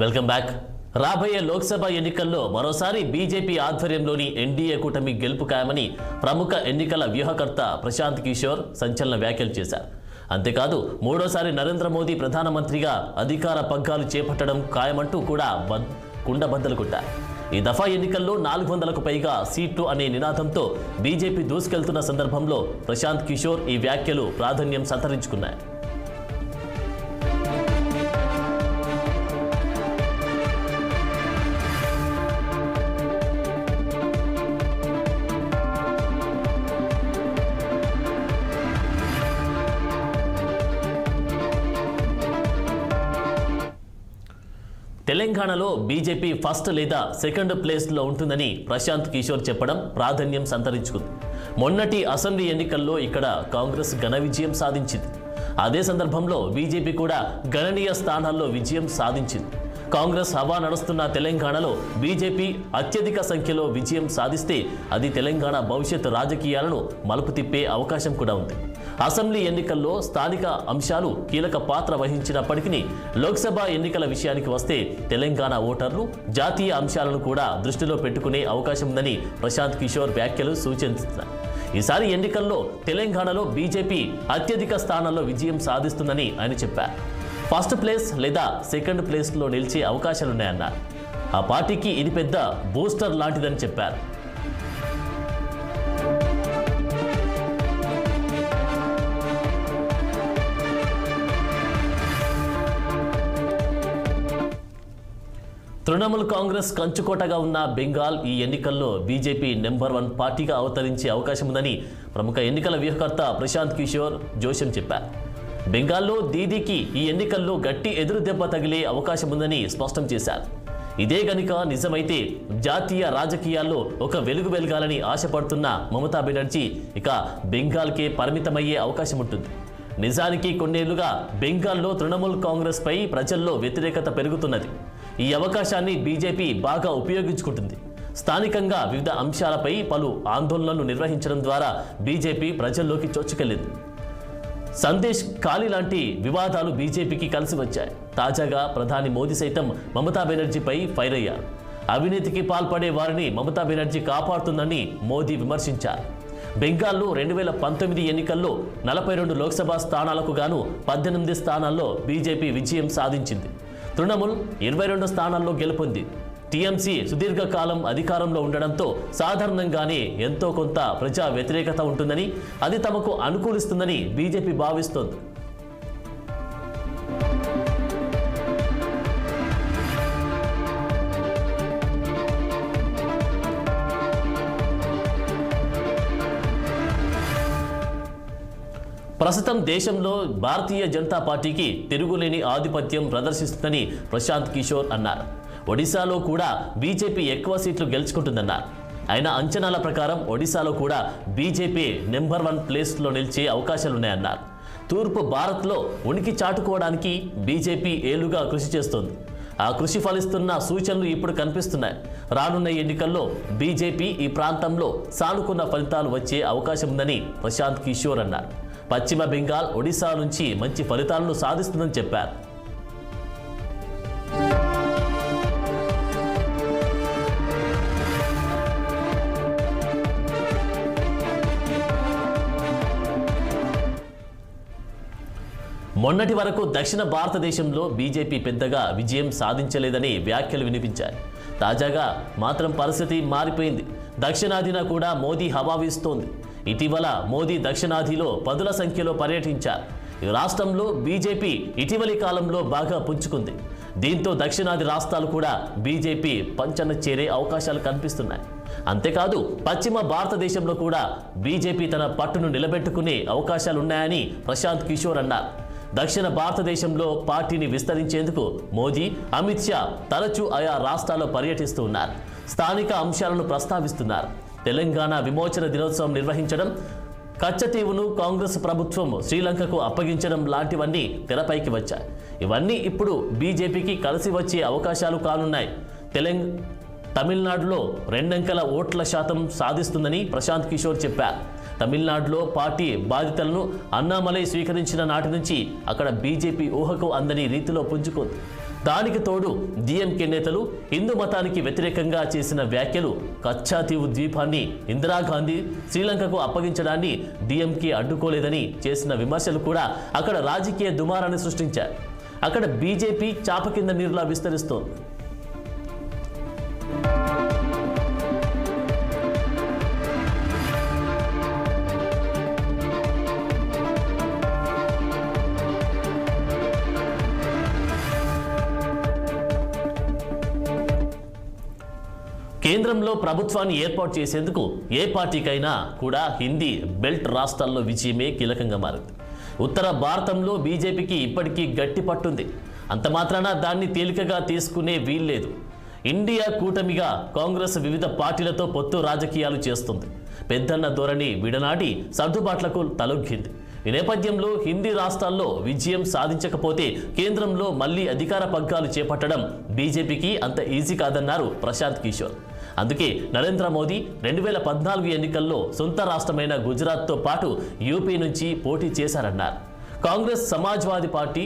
Welcome back. రాబోయే లోక్సభ ఎన్నికల్లో మరోసారి బీజేపీ ఆధ్వర్యంలోని ఎన్డీఏ కూటమి గెలుపు ఖాయమని ప్రముఖ ఎన్నికల వ్యూహకర్త ప్రశాంత్ కిషోర్ సంచలన వ్యాఖ్యలు చేశారు. అంతేకాదు మూడోసారి నరేంద్ర మోదీ ప్రధానమంత్రిగా అధికార పగ్గాలు చేపట్టడం ఖాయమంటూ కూడా కుండబద్దలు కొట్టారు. ఈ దఫా ఎన్నికల్లో 400కు పైగా సీట్లు అనే నినాదంతో బీజేపీ దూసుకెళ్తున్న సందర్భంలో ప్రశాంత్ కిషోర్ ఈ వ్యాఖ్యలు ప్రాధాన్యం సంతరించుకున్నాయి. తెలంగాణలో బీజేపీ ఫస్ట్ లేదా సెకండ్ ప్లేస్లో ఉంటుందని ప్రశాంత్ కిషోర్ చెప్పడం ప్రాధాన్యం సంతరించుకుంది. మొన్నటి అసెంబ్లీ ఎన్నికల్లో ఇక్కడ కాంగ్రెస్ ఘన విజయం సాధించింది. అదే సందర్భంలో బీజేపీ కూడా గణనీయ స్థానాల్లో విజయం సాధించింది. కాంగ్రెస్ హవా నడుస్తున్న తెలంగాణలో బీజేపీ అత్యధిక సంఖ్యలో విజయం సాధిస్తే అది తెలంగాణ భవిష్యత్ రాజకీయాలను మలుపు తిప్పే అవకాశం కూడా ఉంది. అసెంబ్లీ ఎన్నికల్లో స్థానిక అంశాలు కీలక పాత్ర వహించినప్పటికీ లోక్సభ ఎన్నికల విషయానికి వస్తే తెలంగాణ ఓటర్లు జాతీయ అంశాలను కూడా దృష్టిలో పెట్టుకునే అవకాశం ఉందని ప్రశాంత్ కిషోర్ వ్యాఖ్యలు సూచిస్తున్నారు. ఈసారి ఎన్నికల్లో తెలంగాణలో బీజేపీ అత్యధిక స్థానాల్లో విజయం సాధిస్తుందని ఆయన చెప్పారు. ఫస్ట్ ప్లేస్ లేదా సెకండ్ ప్లేస్లో నిలిచే అవకాశాలున్నాయన్నారు. ఆ పార్టీకి ఇది పెద్ద బూస్టర్ లాంటిదని చెప్పారు. తృణమూల్ కాంగ్రెస్ కంచుకోటగా ఉన్న బెంగాల్ ఈ ఎన్నికల్లో బీజేపీ నెంబర్ 1 పార్టీగా అవతరించే అవకాశం ఉందని ప్రముఖ ఎన్నికల వ్యూహకర్త ప్రశాంత్ కిషోర్ జోషం చెప్పారు. బెంగాల్లో దీదీకి ఈ ఎన్నికల్లో గట్టి ఎదురు దెబ్బ తగిలే అవకాశం ఉందని స్పష్టం చేశారు. ఇదే గనుక నిజమైతే జాతీయ రాజకీయాల్లో ఒక వెలుగు వెలగాలని ఆశపడుతున్న మమతా బెనర్జీ ఇక బెంగాల్కే పరిమితమయ్యే అవకాశం ఉంటుంది. నిజానికి కొన్నేళ్లుగా బెంగాల్లో తృణమూల్ కాంగ్రెస్ పై ప్రజల్లో వ్యతిరేకత పెరుగుతున్నది. ఈ అవకాశాన్ని బీజేపీ బాగా ఉపయోగించుకుంటుంది. స్థానికంగా వివిధ అంశాలపై పలు ఆందోళనలు నిర్వహించడం ద్వారా బీజేపీ ప్రజల్లోకి చొచ్చుకెళ్లింది. సందేశ్ ఖాళీ లాంటి వివాదాలు బీజేపీకి కలిసి వచ్చాయి. తాజాగా ప్రధాని మోదీ సైతం మమతా బెనర్జీపై ఫైర్ అయ్యారు. అవినీతికి పాల్పడే వారిని మమతా బెనర్జీ కాపాడుతుందని మోదీ విమర్శించారు. బెంగాల్లో 2019 ఎన్నికల్లో 42 లోక్సభ స్థానాలకు గాను 18 స్థానాల్లో బీజేపీ విజయం సాధించింది. తృణమూల్ 22 స్థానాల్లో గెలుపొంది. టీఎంసీ సుదీర్ఘకాలం అధికారంలో ఉండడంతో సాధారణంగానే ఎంతో కొంత ప్రజా వ్యతిరేకత ఉంటుందని, అది తమకు అనుకూలిస్తుందని బీజేపీ భావిస్తోంది. ప్రస్తుతం దేశంలో భారతీయ జనతా పార్టీకి తిరుగులేని ఆధిపత్యం ప్రదర్శిస్తుందని ప్రశాంత్ కిషోర్ అన్నారు. ఒడిశాలో కూడా బీజేపీ ఎక్కువ సీట్లు గెలుచుకుంటుందన్నారు. ఆయన అంచనాల ప్రకారం ఒడిశాలో కూడా బీజేపీ నెంబర్ 1 ప్లేస్లో నిలిచే అవకాశాలున్నాయన్నారు. తూర్పు భారత్లో ఉనికి చాటుకోవడానికి బీజేపీ ఏళ్లుగా కృషి చేస్తోంది. ఆ కృషి ఫలిస్తున్న సూచనలు ఇప్పుడు కనిపిస్తున్నాయి. రానున్న ఎన్నికల్లో బీజేపీ ఈ ప్రాంతంలో సానుకూల ఫలితాలు వచ్చే అవకాశం ఉందని ప్రశాంత్ కిషోర్ అన్నారు. పశ్చిమ బెంగాల్, ఒడిశా నుంచి మంచి ఫలితాలను సాధిస్తుందని చెప్పారు. మొన్నటి వరకు దక్షిణ భారతదేశంలో బీజేపీ పెద్దగా విజయం సాధించలేదని వ్యాఖ్యలు వినిపించాయి. తాజాగా మాత్రం పరిస్థితి మారిపోయింది. దక్షిణాదిన కూడా మోదీ హవా వీస్తోంది. ఇటీవల మోదీ దక్షిణాదిలో పదుల సంఖ్యలో పర్యటించారు. ఈ రాష్ట్రంలో బీజేపీ ఇటీవలి కాలంలో బాగా పుంజుకుంది. దీంతో దక్షిణాది రాష్ట్రాలు కూడా బీజేపీ పంచన చేరే అవకాశాలు కనిపిస్తున్నాయి. అంతేకాదు పశ్చిమ భారతదేశంలో కూడా బీజేపీ తన పట్టును నిలబెట్టుకునే అవకాశాలున్నాయని ప్రశాంత్ కిషోర్ అన్నారు. దక్షిణ భారతదేశంలో పార్టీని విస్తరించేందుకు మోదీ, అమిత్ షా తరచూ ఆయా రాష్ట్రాల్లో పర్యటిస్తూ ఉన్నారు. స్థానిక అంశాలను ప్రస్తావిస్తున్నారు. తెలంగాణ విమోచన దినోత్సవం నిర్వహించడం, కచ్చతీవును కాంగ్రెస్ ప్రభుత్వం శ్రీలంకకు అప్పగించడం లాంటివన్నీ తెరపైకి వచ్చాయి. ఇవన్నీ ఇప్పుడు బీజేపీకి కలిసి వచ్చే అవకాశాలు కానున్నాయి. తమిళనాడులో 2 అంకెల ఓట్ల శాతం సాధిస్తుందని ప్రశాంత్ కిషోర్ చెప్పారు. తమిళనాడులో పార్టీ బాధ్యతలను అన్నామలై స్వీకరించిన నాటి నుంచి అక్కడ బీజేపీ ఊహకు అందని రీతిలో పుంజుకుంది. దానికి తోడు డిఎంకే నేతలు హిందూ మతానికి వ్యతిరేకంగా చేసిన వ్యాఖ్యలు కచ్చాతీవు ద్వీపాన్ని ఇందిరాగాంధీ శ్రీలంకకు అప్పగించడాన్ని డిఎంకే అడ్డుకోలేదని చేసిన విమర్శలు కూడా అక్కడ రాజకీయ దుమారాన్ని సృష్టించారు. అక్కడ బీజేపీ చాప కింద నీరులా విస్తరిస్తోంది. కేంద్రంలో ప్రభుత్వాన్ని ఏర్పాటు చేసేందుకు ఏ పార్టీకైనా కూడా హిందీ బెల్ట్ రాష్ట్రాల్లో విజయమే కీలకంగా మారింది. ఉత్తర భారతంలో బీజేపీకి ఇప్పటికీ గట్టి పట్టుంది. అంత మాత్రాన దాన్ని తేలికగా తీసుకునే వీల్లేదు. ఇండియా కూటమిగా కాంగ్రెస్ వివిధ పార్టీలతో పొత్తు రాజకీయాలు చేస్తుంది. పెద్దన్న ధోరణి విడనాడి సర్దుబాట్లకు తలొగ్గింది. ఈ నేపథ్యంలో హిందీ రాష్ట్రాల్లో విజయం సాధించకపోతే కేంద్రంలో మళ్లీ అధికార పగ్గాలు చేపట్టడం బీజేపీకి అంత ఈజీ కాదన్నారు ప్రశాంత్ కిషోర్. అందుకే నరేంద్ర మోదీ 2014 ఎన్నికల్లో సొంత రాష్ట్రమైన గుజరాత్తో పాటు యూపీ నుంచి పోటీ చేశారన్నారు. Congress, Samajwadi party,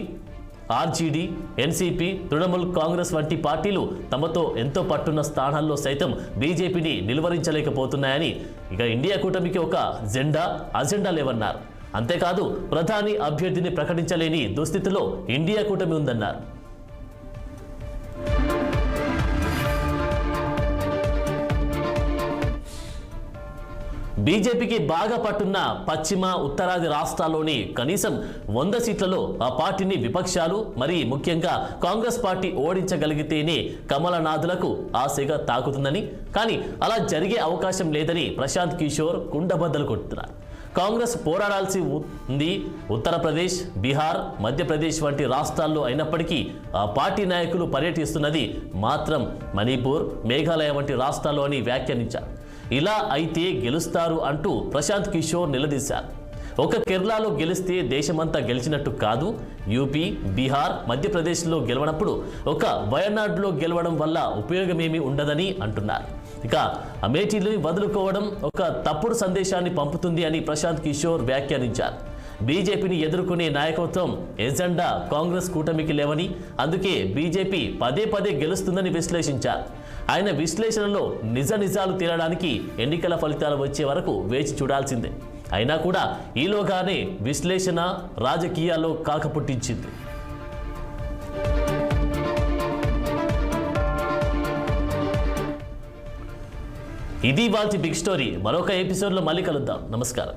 RJD, NCP, Trinamool Congress వంటి పార్టీలు తమతో ఎంతో పట్టున్న స్థానాల్లో సైతం బీజేపీని నిలువరించలేకపోతున్నాయని, ఇక ఇండియా కూటమికి ఒక అజెండా లేవన్నారు. అంతేకాదు ప్రధాని అభ్యర్థిని ప్రకటించలేని దుస్థితిలో ఇండియా కూటమి ఉందన్నారు. బీజేపీకి బాగా పట్టున్న పశ్చిమ, ఉత్తరాది రాష్ట్రాల్లోని కనీసం 100 సీట్లలో ఆ పార్టీని విపక్షాలు, మరి ముఖ్యంగా కాంగ్రెస్ పార్టీ ఓడించగలిగితేనే కమలనాథులకు ఆశగా తాకుతుందని, కానీ అలా జరిగే అవకాశం లేదని ప్రశాంత్ కిషోర్ కుండబద్దలు కొడుతున్నారు. కాంగ్రెస్ పోరాడాల్సి ఉంది ఉత్తరప్రదేశ్, బీహార్, మధ్యప్రదేశ్ వంటి రాష్ట్రాల్లో అయినప్పటికీ ఆ పార్టీ నాయకులు పర్యటిస్తున్నది మాత్రం మణిపూర్, మేఘాలయ వంటి రాష్ట్రాల్లో అని వ్యాఖ్యానించారు. ఇలా అయితే గెలుస్తారు అంటూ ప్రశాంత్ కిషోర్ నిలదీశారు. ఒక కేరళలో గెలిస్తే దేశమంతా గెలిచినట్టు కాదు. యూపీ, బీహార్, మధ్యప్రదేశ్లో గెలవనప్పుడు ఒక వయనాడ్లో గెలవడం వల్ల ఉపయోగమేమీ ఉండదని అంటున్నారు. ఇక అమేఠీని వదులుకోవడం ఒక తప్పుడు సందేశాన్ని పంపుతుంది అని ప్రశాంత్ కిషోర్ వ్యాఖ్యానించారు. బీజేపీని ఎదుర్కొనే నాయకత్వం, ఎజెండా కాంగ్రెస్ కూటమికి లేవని, అందుకే బీజేపీ పదే గెలుస్తుందని విశ్లేషించారు. ఆయన విశ్లేషణలో నిజాలు తేలడానికి ఎన్నికల ఫలితాలు వచ్చే వరకు వేచి చూడాల్సిందే. అయినా కూడా ఈలోగానే విశ్లేషణ రాజకీయాల్లో కాకపుట్టించింది. ఇది వాల్టి బిగ్ స్టోరీ. మరొక ఎపిసోడ్లో మళ్ళీ కలుద్దాం. నమస్కారం.